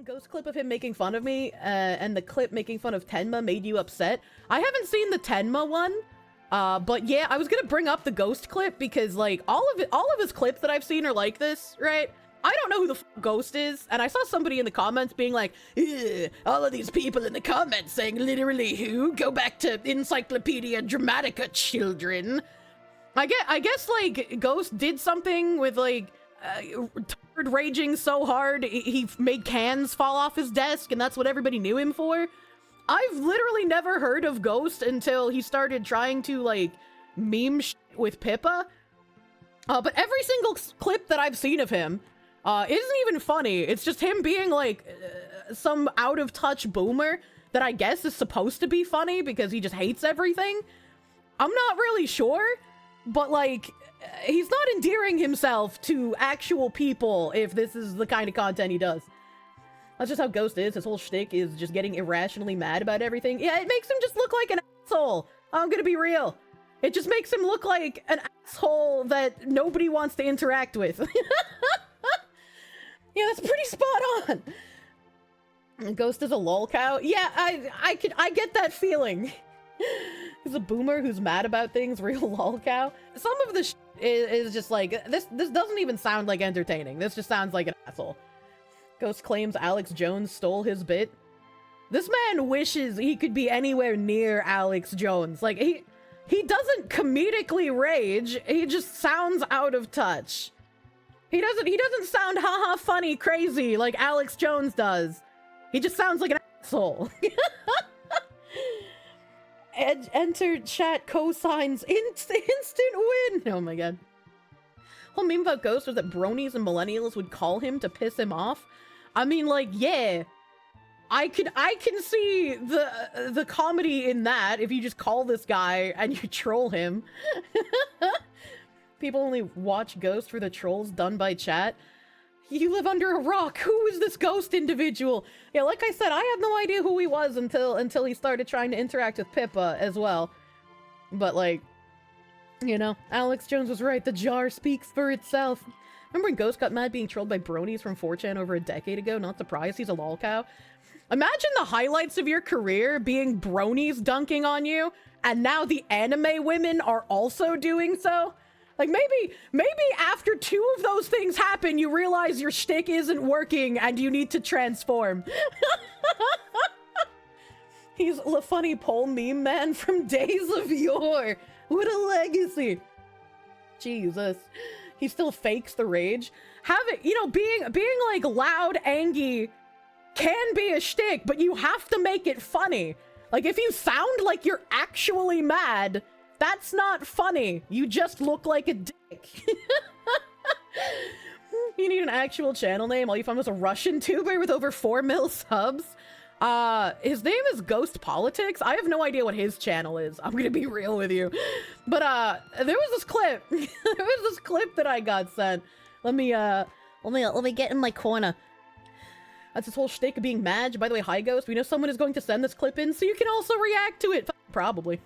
Ghost clip of him making fun of me, and the clip making fun of Tenma made you upset. I haven't seen the Tenma one, but yeah, I was gonna bring up the Ghost clip because, like, all of his clips that I've seen are like this, right? I don't know who the Ghost is, and I saw somebody in the comments being like, all of these people in the comments saying literally who? Go back to Encyclopedia Dramatica, children. I guess, like, Ghost did something with, like, raging so hard he made cans fall off his desk, and that's what everybody knew him for. I've literally never heard of Ghost until he started trying to, like, meme with Pippa. But every single clip that I've seen of him isn't even funny. It's just him being, like, some out-of-touch boomer that I guess is supposed to be funny because he just hates everything. I'm not really sure, but, like, he's not endearing himself to actual people if this is the kind of content he does. That's just how Ghost is. His whole shtick is just getting irrationally mad about everything. Yeah, it makes him just look like an asshole. I'm gonna be real. It just makes him look like an asshole that nobody wants to interact with. Yeah, that's pretty spot on. Ghost is a lol cow. Yeah, I get that feeling. He's a boomer who's mad about things, real lol cow. Some of the is just like, this doesn't even sound like entertaining. This just sounds like an asshole. Ghost claims Alex Jones stole his bit. This man wishes he could be anywhere near Alex Jones. Like, he doesn't comedically rage, he just sounds out of touch. He doesn't sound haha funny crazy like Alex Jones does. He just sounds like an asshole. Enter chat cosigns instant win. Oh my god. Whole meme about Ghost was that bronies and millennials would call him to piss him off. I mean, like, yeah, I can see the comedy in that if you just call this guy and you troll him. People only watch Ghost for the trolls done by chat. You live under a rock. Who is this Ghost individual? Yeah, like I said, I had no idea who he was until he started trying to interact with Pippa as well. But, like, you know, Alex Jones was right. The jar speaks for itself. Remember when Ghost got mad being trolled by bronies from 4chan over a decade ago? Not surprised, he's a lol cow. Imagine the highlights of your career being bronies dunking on you, and now the anime women are also doing so. Like, maybe after 2 of those things happen, you realize your shtick isn't working and you need to transform. He's a funny pole meme man from days of yore. What a legacy. Jesus. He still fakes the rage. You know, being like loud, angry can be a shtick, but you have to make it funny. Like, if you sound like you're actually mad, that's not funny. You just look like a dick. You need an actual channel name. All you found was a Russian tuber with over 4 mil subs. His name is Ghost Politics. I have no idea what his channel is. I'm gonna be real with you. But, there was this clip. There was this clip that I got sent. Let me get in my corner. That's his whole shtick of being mad. By the way, hi Ghost. We know someone is going to send this clip in, so you can also react to it. Probably.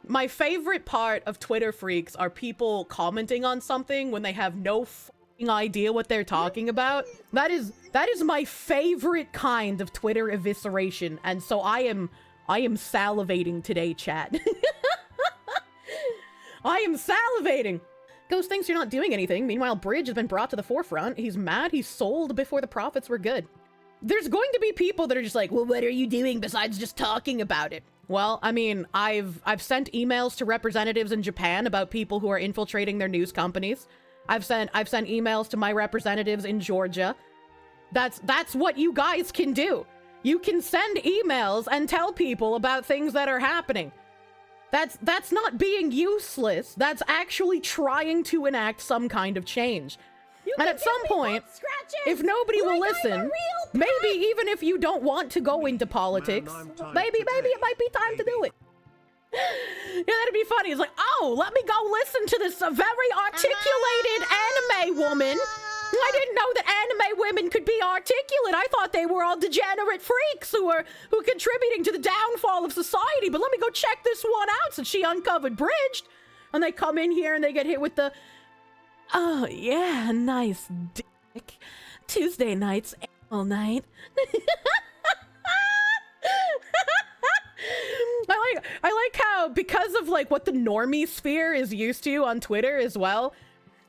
My favorite part of Twitter freaks are people commenting on something when they have no fucking idea what they're talking about. That is my favorite kind of Twitter evisceration, and so I am salivating today, chat. I am salivating. Ghost thinks you're not doing anything. Meanwhile, Bridge has been brought to the forefront. He's mad he's sold before the profits were good. There's going to be people that are just like, well, what are you doing besides just talking about it? Well, I mean, I've sent emails to representatives in Japan about people who are infiltrating their news companies. I've sent emails to my representatives in Georgia. That's what you guys can do. You can send emails and tell people about things that are happening. That's not being useless. That's actually trying to enact some kind of change. And at some point, if nobody will listen, maybe even if you don't want to go into politics, maybe it might be time to do it. Yeah, that'd be funny. It's like, oh, let me go listen to this very articulated anime woman. I didn't know that anime women could be articulate. I thought they were all degenerate freaks who are contributing to the downfall of society. But let me go check this one out since she uncovered Bridged. And they come in here and they get hit with the, oh yeah, nice dick. Tuesday nights all night. I like how, because of like what the normie sphere is used to on Twitter as well,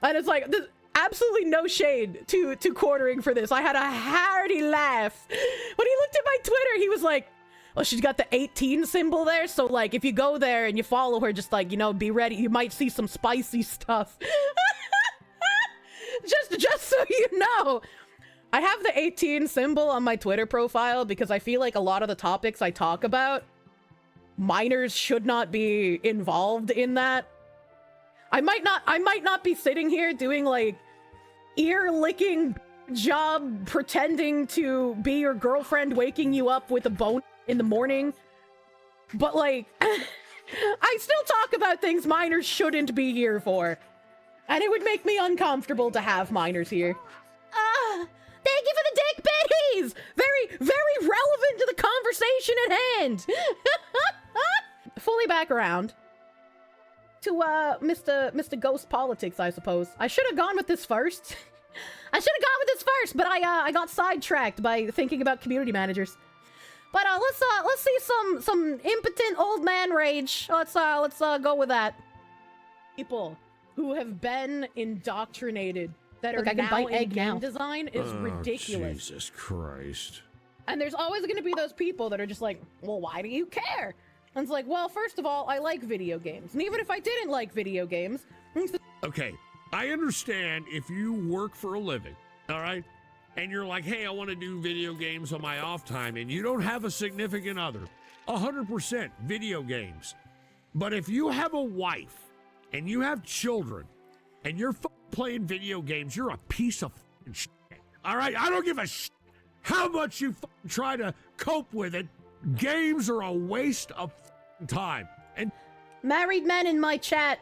and it's like there's absolutely no shade to quartering for this. I had a hearty laugh when he looked at my Twitter. He was like, well, she's got the 18 symbol there, so like if you go there and you follow her, just like, you know, be ready, you might see some spicy stuff. just so you know, I have the 18 symbol on my Twitter profile because I feel like a lot of the topics I talk about, minors should not be involved in that. I might not be sitting here doing like ear licking job pretending to be your girlfriend waking you up with a bone in the morning, but like I still talk about things minors shouldn't be here for, and it would make me uncomfortable to have minors here. Thank you for the dick bitties! Very relevant to the conversation at hand. Fully back around to Mr. Ghost Politics, I suppose. I should have gone with this first. But I got sidetracked by thinking about community managers. But let's see some impotent old man rage. Let's go with that. People who have been indoctrinated that are now in game design is ridiculous. Jesus Christ. And there's always going to be those people that are just like, well, why do you care? And it's like, well, first of all, I like video games. And even if I didn't like video games... Okay, I understand if you work for a living, all right? And you're like, hey, I want to do video games on my off time, and you don't have a significant other. 100% video games. But if you have a wife, and you have children, and you're playing video games, you're a piece of shit. All right? I don't give a shit how much you try to cope with it. Games are a waste of time. And married men in my chat,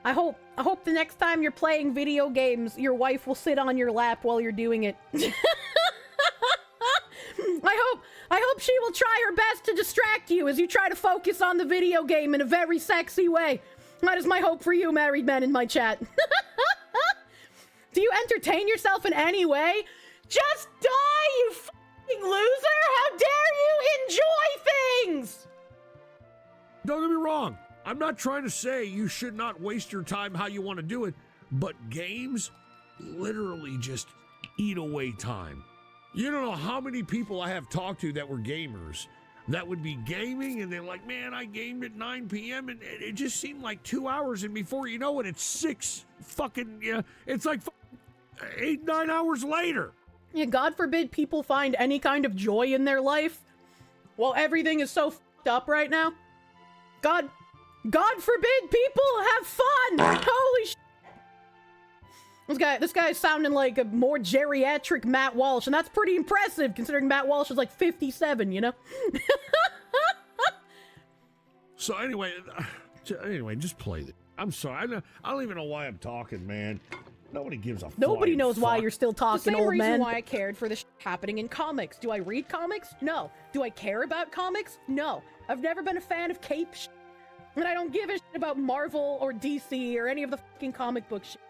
I hope the next time you're playing video games, your wife will sit on your lap while you're doing it. I hope she will try her best to distract you as you try to focus on the video game in a very sexy way. That is my hope for you, married men in my chat. Do you entertain yourself in any way? Just die, you fucking loser! How dare you enjoy things! Don't get me wrong. I'm not trying to say you should not waste your time how you want to do it, but games literally just eat away time. You don't know how many people I have talked to that were gamers that would be gaming and they're like, man, I gamed at 9 p.m. and it just seemed like 2 hours, and before you know it, it's 6 fucking, it's like 8, 9 hours later. Yeah, God forbid people find any kind of joy in their life while everything is so fucked up right now. God forbid people have fun! Holy shit! This guy is sounding like a more geriatric Matt Walsh, and that's pretty impressive considering Matt Walsh is like 57, you know? So anyway, just play it. I'm sorry. I don't even know why I'm talking, man. Nobody gives a Nobody knows why you're still talking, old man. The same reason why I cared for this happening in comics. Do I read comics? No. Do I care about comics? No. I've never been a fan of cape shit. And I don't give a shit about Marvel or DC or any of the fucking comic book shit.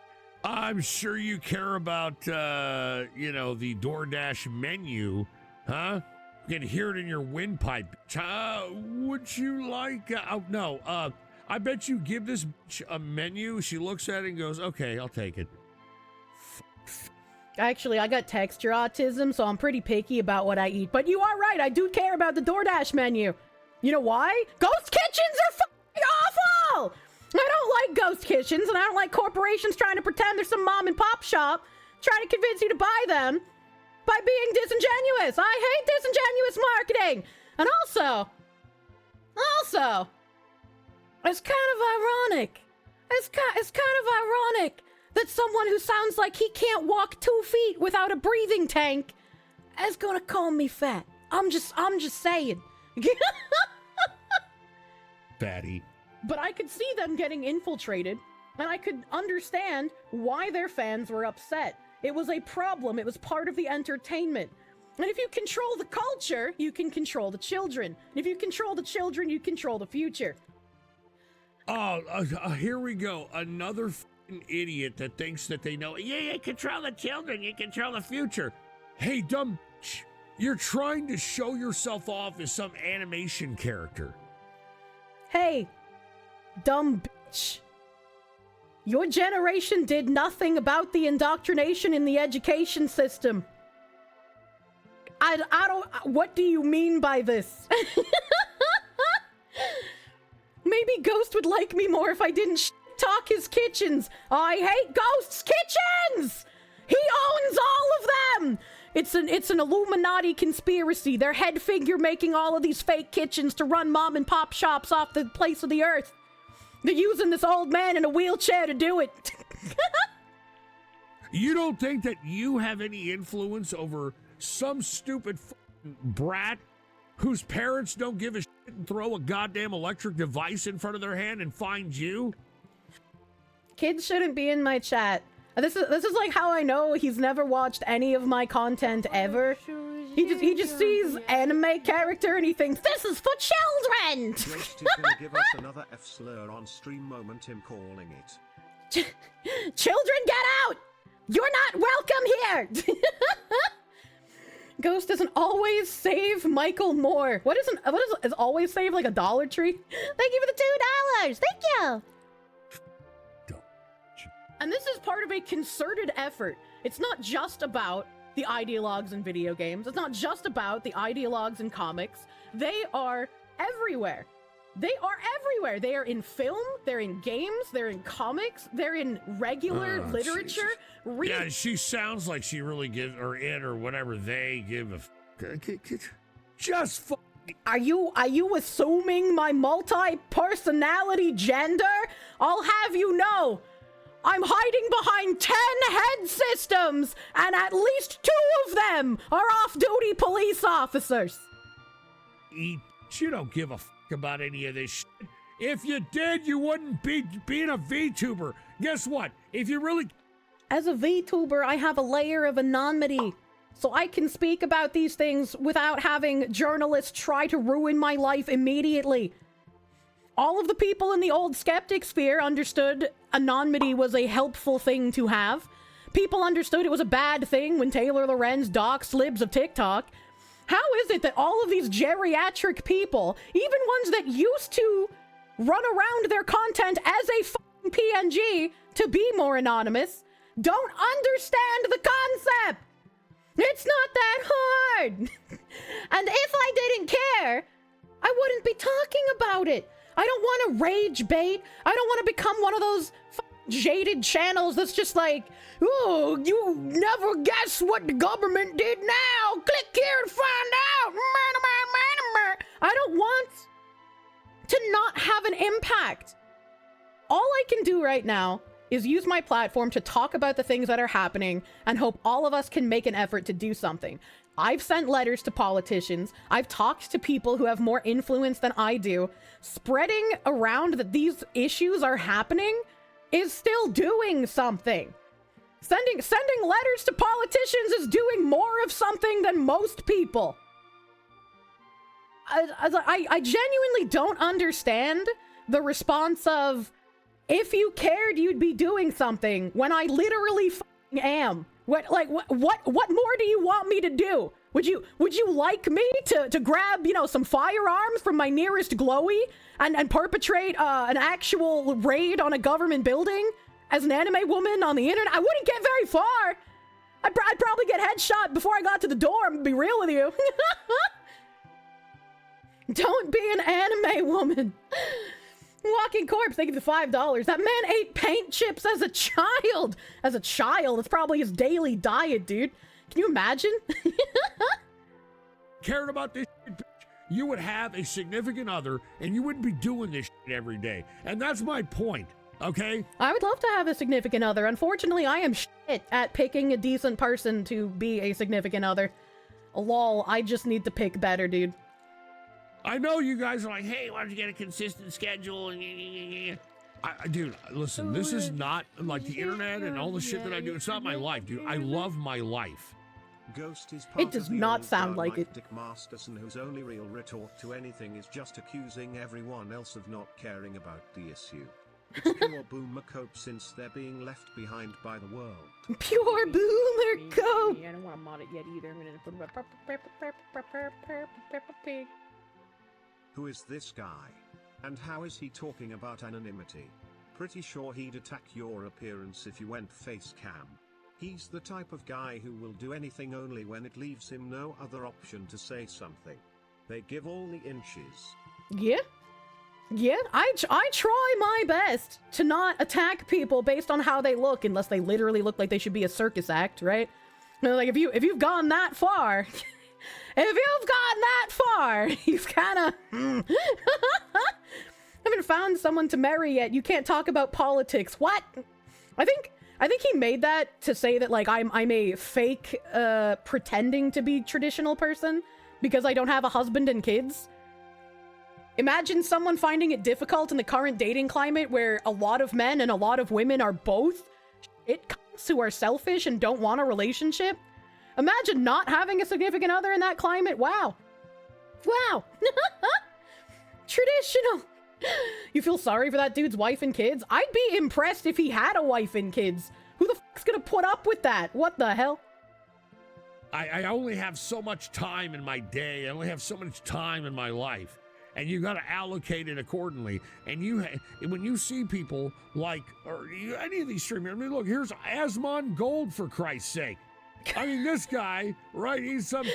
I'm sure you care about, the DoorDash menu, huh? You can hear it in your windpipe. Would you like... I bet you give this bitch a menu, she looks at it and goes, okay, I'll take it. Actually, I got texture autism, so I'm pretty picky about what I eat. But you are right, I do care about the DoorDash menu. You know why? Ghost kitchens are fucking awful! I don't like ghost kitchens, and I don't like corporations trying to pretend there's some mom and pop shop trying to convince you to buy them by being disingenuous. I hate disingenuous marketing. And also, it's kind of ironic. It's kind of ironic that someone who sounds like he can't walk 2 feet without a breathing tank is gonna call me fat. I'm just saying. Fatty. But I could see them getting infiltrated, and I could understand why their fans were upset. It was a problem. It was part of the entertainment. And if you control the culture, you can control the children. And if you control the children, you control the future. Oh, here we go. Another f***ing idiot that thinks that they know, yeah, you control the children, you control the future. Hey, dumb bitch, you're trying to show yourself off as some animation character. Hey, dumb bitch. Your generation did nothing about the indoctrination in the education system. I don't... What do you mean by this? Maybe Ghost would like me more if I didn't talk his kitchens. I hate Ghost's kitchens! He owns all of them! It's an Illuminati conspiracy. Their head figure making all of these fake kitchens to run mom and pop shops off the place of the earth. They're using this old man in a wheelchair to do it. You don't think that you have any influence over some stupid brat whose parents don't give a shit and throw a goddamn electric device in front of their hand and find you? Kids shouldn't be in my chat. This is like how I know he's never watched any of my content ever. He just sees anime character and he thinks this is for children. Ghost is gonna give us another F slur on stream moment him calling it. Children, get out! You're not welcome here. Ghost doesn't always save Michael Moore. What is always save like a Dollar Tree? Thank you for the $2. Thank you. And this is part of a concerted effort. It's not just about the ideologues in video games. It's not just about the ideologues in comics. They are everywhere. They are everywhere. They are in film, they're in games, they're in comics, they're in regular literature. Yeah, she sounds like she really gives, or it, or whatever they give a just Are you assuming my multi-personality gender? I'll have you know, I'm hiding behind 10 head systems, and at least 2 of them are off-duty police officers. You don't give a about any of this shit. If you did, you wouldn't be being a VTuber. Guess what? If you really... As a VTuber, I have a layer of anonymity, so I can speak about these things without having journalists try to ruin my life immediately. All of the people in the old skeptic sphere understood anonymity was a helpful thing to have. People understood it was a bad thing when Taylor Lorenz doxed libs of TikTok. How is it that all of these geriatric people, even ones that used to run around their content as a fucking PNG to be more anonymous, don't understand the concept? It's not that hard. And if I didn't care, I wouldn't be talking about it. I don't want to rage bait. I don't want to become one of those jaded channels that's just like, oh, you never guess what the government did now. Click here to find out. I don't want to not have an impact. All I can do right now is use my platform to talk about the things that are happening and hope all of us can make an effort to do something. I've sent letters to politicians. I've talked to people who have more influence than I do. Spreading around that these issues are happening is still doing something. Sending letters to politicians is doing more of something than most people. I genuinely don't understand the response of, if you cared, you'd be doing something, when I literally am. What more do you want me to do? Would you like me to grab, some firearms from my nearest glowy and perpetrate an actual raid on a government building as an anime woman on the internet? I wouldn't get very far. I'd probably get headshot before I got to the door, I'm gonna be real with you. Don't be an anime woman. Walking corpse, thank you for the $5. That man ate paint chips as a child. As a child, it's probably his daily diet, dude. Can you imagine? Cared about this shit, bitch, you would have a significant other and you wouldn't be doing this shit every day. And that's my point, okay? I would love to have a significant other. Unfortunately, I am shit at picking a decent person to be a significant other. Lol, I just need to pick better, dude. I know you guys are like, hey, why don't you get a consistent schedule? Dude, listen, this is not like the internet and all the shit that I do. It's not my life, dude. I love my life. Ghost is part it does not sound like it. Dick Masterson, whose only real retort to anything is just accusing everyone else of not caring about the issue. It's pure boomer cope since they're being left behind by the world. Pure boomer cope. I don't want to mod it yet either. I'm gonna put Who is this guy? And how is he talking about anonymity? Pretty sure he'd attack your appearance if you went face cam. He's the type of guy who will do anything only when it leaves him no other option to say something. They give all the inches. Yeah. Yeah, I try my best to not attack people based on how they look, unless they literally look like they should be a circus act, right? You know, like, if you've gone that far, he's kind of... haven't found someone to marry yet. You can't talk about politics. What? I think he made that to say that, like, I'm a fake, pretending to be traditional person because I don't have a husband and kids. Imagine someone finding it difficult in the current dating climate where a lot of men and a lot of women are both shitcunts who are selfish and don't want a relationship. Imagine not having a significant other in that climate. Wow. Wow. Traditional. You feel sorry for that dude's wife and kids? I'd be impressed if he had a wife and kids. Who the fuck's gonna put up with that? What the hell? I only have so much time in my day. I only have so much time in my life. And you got to allocate it accordingly. And when you see people like, any of these streamers, I mean, look, here's Asmon Gold, for Christ's sake. I mean, this guy, right? He's some...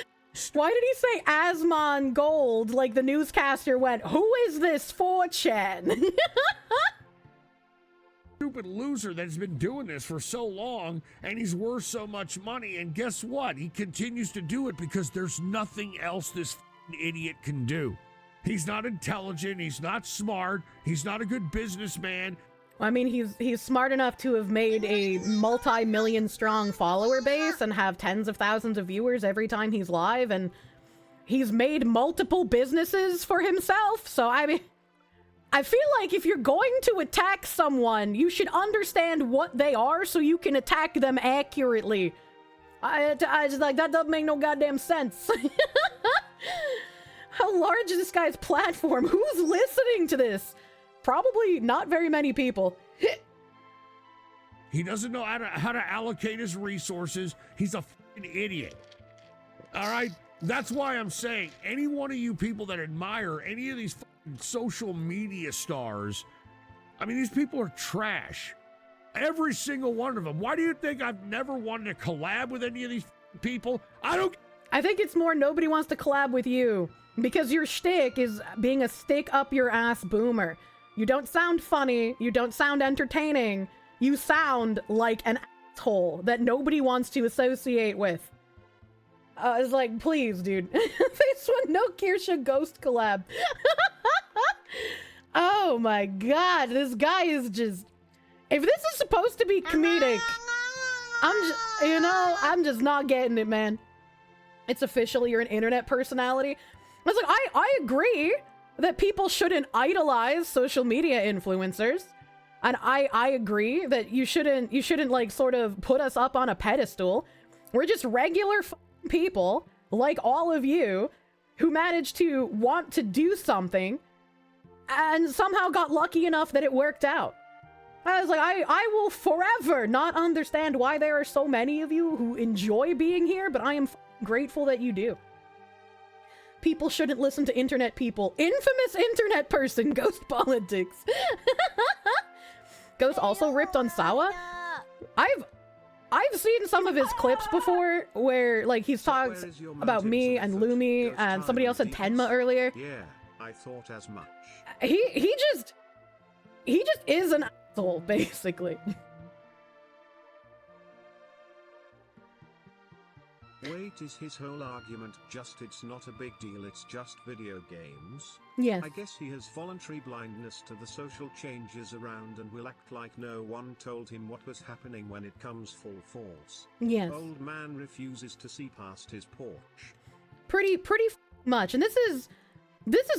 Why did he say Asmon Gold? Like the newscaster went, who is this 4chan? Stupid loser that's been doing this for so long, and he's worth so much money. And guess what? He continues to do it because there's nothing else this idiot can do. He's not intelligent. He's not smart. He's not a good businessman. I mean, he's smart enough to have made a multi-million strong follower base and have tens of thousands of viewers every time he's live, and he's made multiple businesses for himself. So, I mean, I feel like if you're going to attack someone, you should understand what they are so you can attack them accurately. I just, like, that doesn't make no goddamn sense. How large is this guy's platform? Who's listening to this? Probably not very many people. He doesn't know how to allocate his resources. He's a fucking idiot. All right? That's why I'm saying any one of you people that admire any of these fucking social media stars, I mean, these people are trash. Every single one of them. Why do you think I've never wanted to collab with any of these people? I think it's more nobody wants to collab with you. Because your shtick is being a stick up your ass boomer. You don't sound funny. You don't sound entertaining. You sound like an asshole that nobody wants to associate with. It's like, please, dude. This one, no Kirsche ghost collab. Oh my god, this guy is just... If this is supposed to be comedic, I'm just not getting it, man. It's official, you're an internet personality. I was like, I agree that people shouldn't idolize social media influencers. And I agree that you shouldn't like sort of put us up on a pedestal. We're just regular people, like all of you, who managed to want to do something and somehow got lucky enough that it worked out. I was like, I will forever not understand why there are so many of you who enjoy being here, but I am grateful that you do. People shouldn't listen to internet people. Infamous internet person, Ghost Politics. Ghost also ripped on Sawa. I've seen some of his clips before where like he's talked about me and Lumi, and somebody else said Tenma earlier. Yeah, I thought as much. He just is an asshole, basically. Wait, is his whole argument just it's not a big deal, it's just video games? Yes. I guess he has voluntary blindness to the social changes around and will act like no one told him what was happening when it comes full force. Yes. Old man refuses to see past his porch. Pretty much. And this is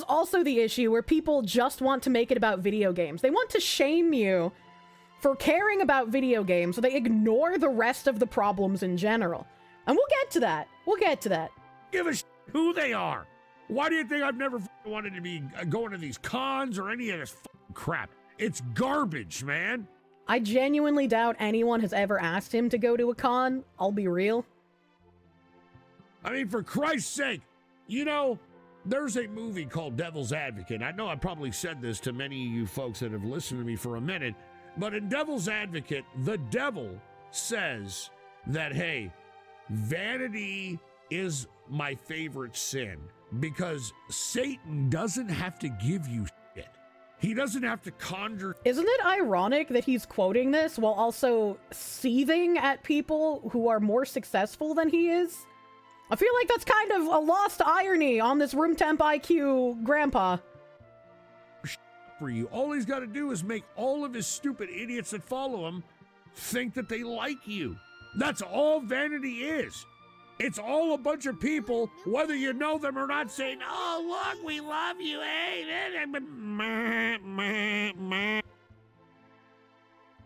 also the issue where people just want to make it about video games. They want to shame you for caring about video games, so they ignore the rest of the problems in general. And we'll get to that. We'll get to that. Give a shit who they are. Why do you think I've never wanted to be going to these cons or any of this crap? It's garbage, man. I genuinely doubt anyone has ever asked him to go to a con. I'll be real. I mean, for Christ's sake, you know, there's a movie called Devil's Advocate. I know I probably said this to many of you folks that have listened to me for a minute, but in Devil's Advocate, the devil says that, hey, vanity is my favorite sin because Satan doesn't have to give you shit. He doesn't have to conjure. Isn't it ironic that he's quoting this while also seething at people who are more successful than he is? I feel like that's kind of a lost irony on this room temp IQ grandpa. For you, all he's got to do is make all of his stupid idiots that follow him think that they like you. That's all vanity is. It's all a bunch of people, whether you know them or not, saying, "Oh, look, we love you, hey."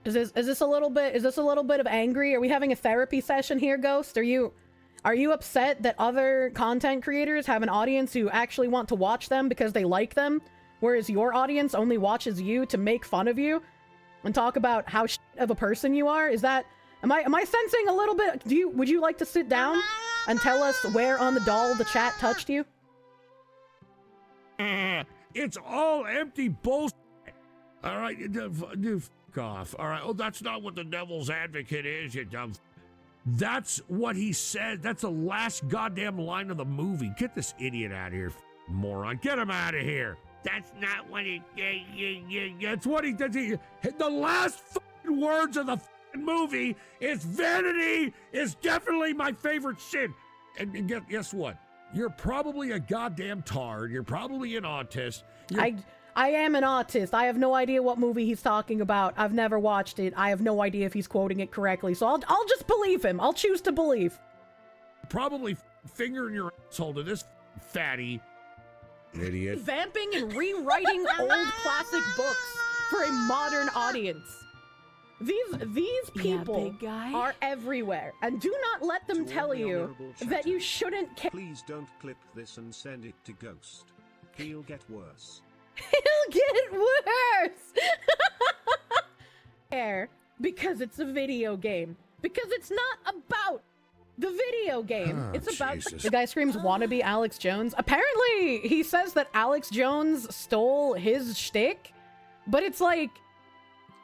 Is this a little bit of angry? Are we having a therapy session here, Ghost? Are you upset that other content creators have an audience who actually want to watch them because they like them, whereas your audience only watches you to make fun of you and talk about how shit of a person you are? Is that, am I sensing a little bit? Would you like to sit down and tell us where on the doll the chat touched you? It's all empty bullshit. All right, fuck off. All right, oh, that's not what the devil's advocate is, you dumb. That's what he said. That's the last goddamn line of the movie. Get this idiot out of here, moron. Get him out of here. That's not what he... That's what he does. The last fucking words of the fucking movie is vanity is definitely my favorite sin. And guess what? You're probably a goddamn tard. You're probably an autist. I am an autist. I have no idea what movie he's talking about. I've never watched it. I have no idea if he's quoting it correctly. So I'll just believe him. I'll choose to believe. Probably fingering your asshole to this fatty idiot. Vamping and rewriting old classic books for a modern audience. These people are everywhere, and do not let them tell you that you shouldn't care. Please don't clip this and send it to Ghost. He'll get worse. He'll get worse! Because it's a video game. Because it's not about the video game. Oh, it's about... Jesus. The guy screams, wannabe Alex Jones. Apparently, he says that Alex Jones stole his shtick, but it's like...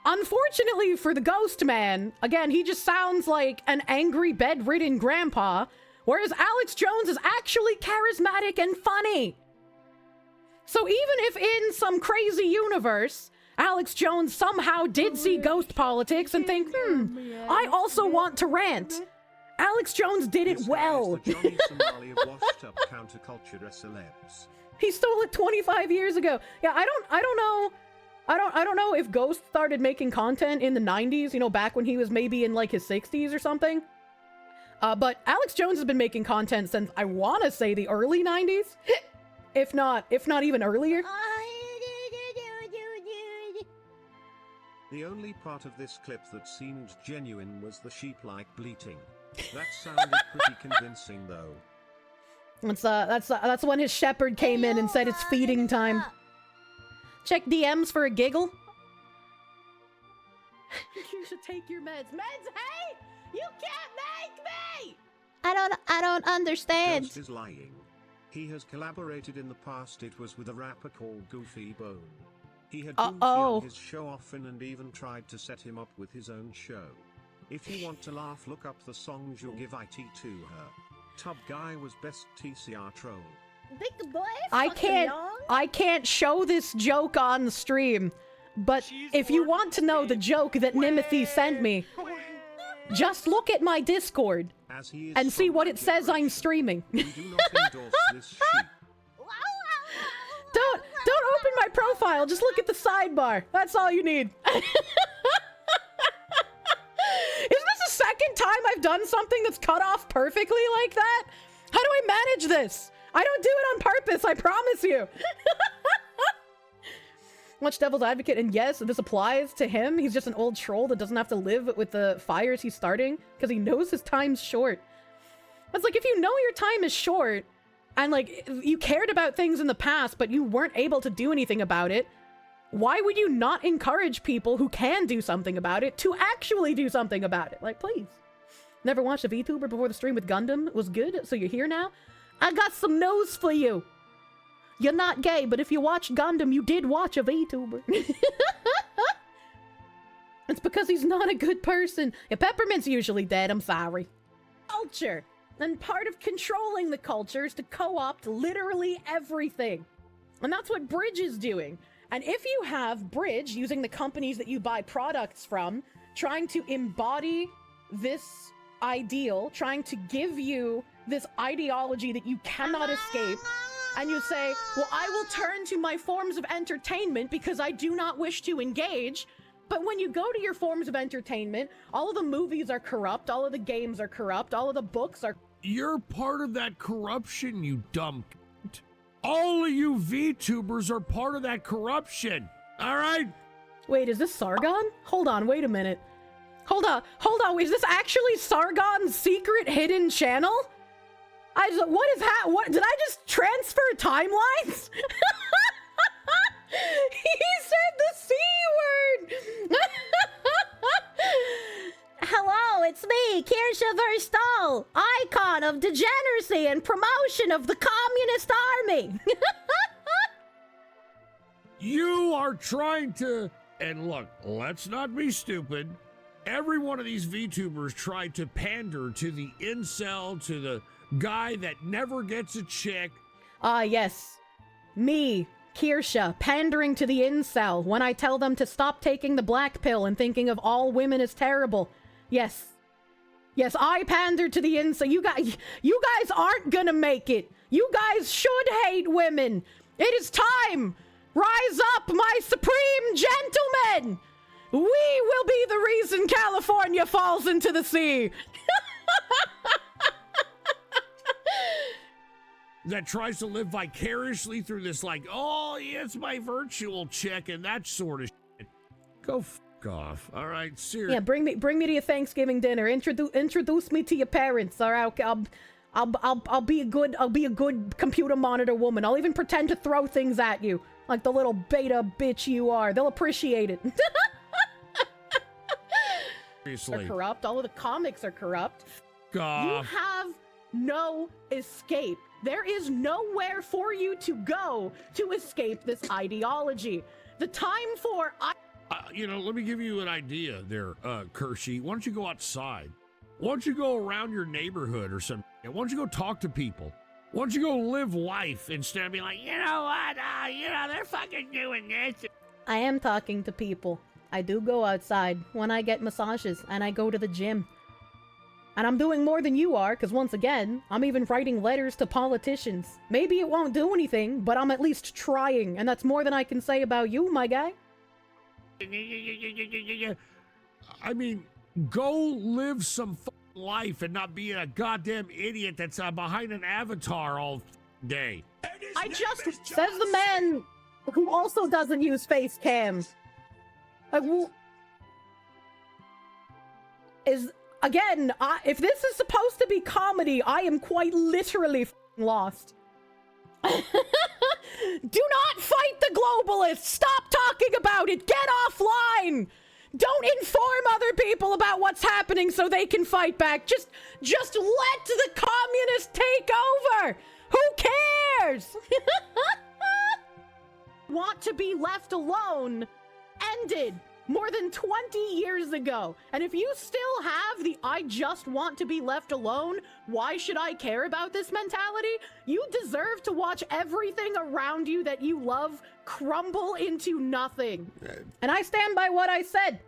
Unfortunately for the Ghost Man, again, he just sounds like an angry, bedridden grandpa, whereas Alex Jones is actually charismatic and funny. So even if in some crazy universe, Alex Jones somehow did see ghost politics and think, I also want to rant. Alex Jones did it well. Johnny Somali of washed up counterculture celebs. He stole it 25 years ago. Yeah, I don't know if Ghost started making content in the 90s, you know, back when he was maybe in like his 60s or something. But Alex Jones has been making content since I want to say the early 90s. If not even earlier. The only part of this clip that seemed genuine was the sheep-like bleating. That sounded pretty convincing, though. That's when his shepherd came in and said it's feeding time. Check DMs for a giggle. You should take your meds. Meds, hey! You can't make me! I don't understand. Ghost is lying. He has collaborated in the past. It was with a rapper called Goofy Bone. He had Goofy on his show often and even tried to set him up with his own show. If you want to laugh, look up the songs you'll give IT to her. Tub Guy was best TCR troll. Big boy, I can't show this joke on the stream, but if you want to know the joke that Nimothy sent me, just look at my Discord and see what it says I'm streaming. We do not endorse this sheep. Don't open my profile, just look at the sidebar. That's all you need. Isn't this the second time I've done something that's cut off perfectly like that? How do I manage this? I don't do it on purpose, I promise you. Watch Devil's Advocate, and yes, this applies to him. He's just an old troll that doesn't have to live with the fires he's starting because he knows his time's short. It's like, if you know your time is short and like you cared about things in the past but you weren't able to do anything about it, why would you not encourage people who can do something about it to actually do something about it? Like, please. Never watched a VTuber before the stream with Gundam? It was good, so you're here now? I got some news for you. You're not gay, but if you watched Gundam, you did watch a VTuber. It's because he's not a good person. Yeah, Peppermint's usually dead, I'm sorry. Culture. And part of controlling the culture is to co-opt literally everything. And that's what Bridge is doing. And if you have Bridge, using the companies that you buy products from, trying to embody this ideal, trying to give you this ideology that you cannot escape, and you say, well, I will turn to my forms of entertainment because I do not wish to engage. But when you go to your forms of entertainment, all of the movies are corrupt, all of the games are corrupt, all of the books are... You're part of that corruption, you dumb c***. All of you VTubers are part of that corruption, all right? Wait, is this Sargon? Hold on, wait a minute. Hold on, is this actually Sargon's secret hidden channel? What is what, did I just transfer timelines? He said the C word! Hello, it's me, Kirsche Verstal, icon of degeneracy and promotion of the Communist Army. You are trying to... And look, let's not be stupid. Every one of these VTubers tried to pander to the incel, to the guy that never gets a chick. Ah, yes. Me, Kirsche, pandering to the incel when I tell them to stop taking the black pill and thinking of all women as terrible. Yes. Yes, I pandered to the incel. You guys aren't gonna make it. You guys should hate women. It is time. Rise up, my supreme gentlemen. We will be the reason California falls into the sea. That tries to live vicariously through this, like, oh, yeah, it's my virtual chick and that sort of shit. Go f*** off, all right? Seriously. Yeah, bring me to your Thanksgiving dinner. Introduce me to your parents. All right, I'll be a good computer monitor woman. I'll even pretend to throw things at you like the little beta bitch you are. They'll appreciate it. Seriously. They're corrupt. All of the comics are corrupt. God. You have no escape. There is nowhere for you to go to escape this ideology. The time for... let me give you an idea there, Kirsche. Why don't you go outside? Why don't you go around your neighborhood or something? Why don't you go talk to people? Why don't you go live life instead of being like, you know what, they're fucking doing this. I am talking to people. I do go outside when I get massages and I go to the gym. And I'm doing more than you are, because once again, I'm even writing letters to politicians. Maybe it won't do anything, but I'm at least trying, and that's more than I can say about you, my guy. I mean, go live some life and not be a goddamn idiot that's behind an avatar all day. I just, says the man who also doesn't use face cam. Again, if this is supposed to be comedy, I am quite literally lost. Do not fight the globalists! Stop talking about it! Get offline! Don't inform other people about what's happening so they can fight back. Just let the communists take over! Who cares? Want to be left alone ended more than 20 years ago. And if you still have the I just want to be left alone, why should I care about this mentality? You deserve to watch everything around you that you love crumble into nothing. And I stand by what I said.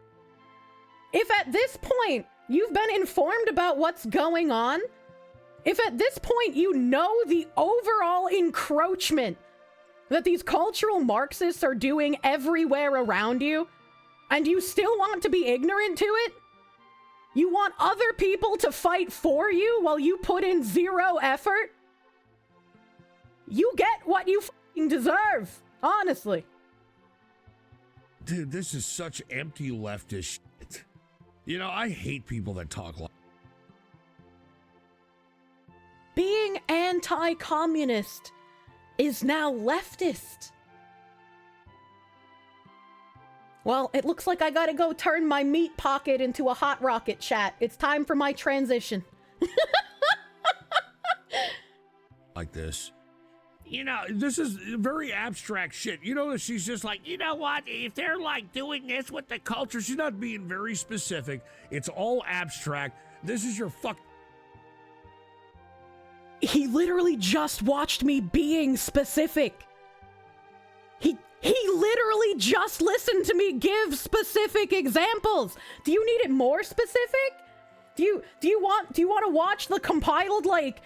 If at this point you've been informed about what's going on, if at this point you know the overall encroachment that these cultural Marxists are doing everywhere around you, and you still want to be ignorant to it? You want other people to fight for you while you put in zero effort? You get what you fucking deserve, honestly. Dude, this is such empty leftist shit. You know, I hate people that talk like... Being anti-communist is now leftist. Well, it looks like I gotta go turn my meat pocket into a hot rocket, chat. It's time for my transition. Like this. You know, this is very abstract shit. You know, she's just like, you know what? If they're like doing this with the culture, she's not being very specific. It's all abstract. This is your fuck. He literally just watched me being specific. He literally just listened to me give specific examples. Do you need it more specific? Do you want to watch the compiled like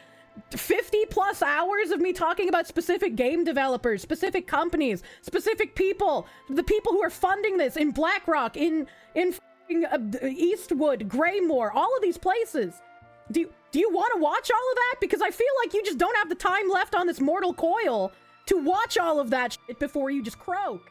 50 plus hours of me talking about specific game developers, specific companies, specific people, the people who are funding this in BlackRock, in Eastwood, Graymore, all of these places? Do you want to watch all of that? Because I feel like you just don't have the time left on this mortal coil to watch all of that shit before you just croak.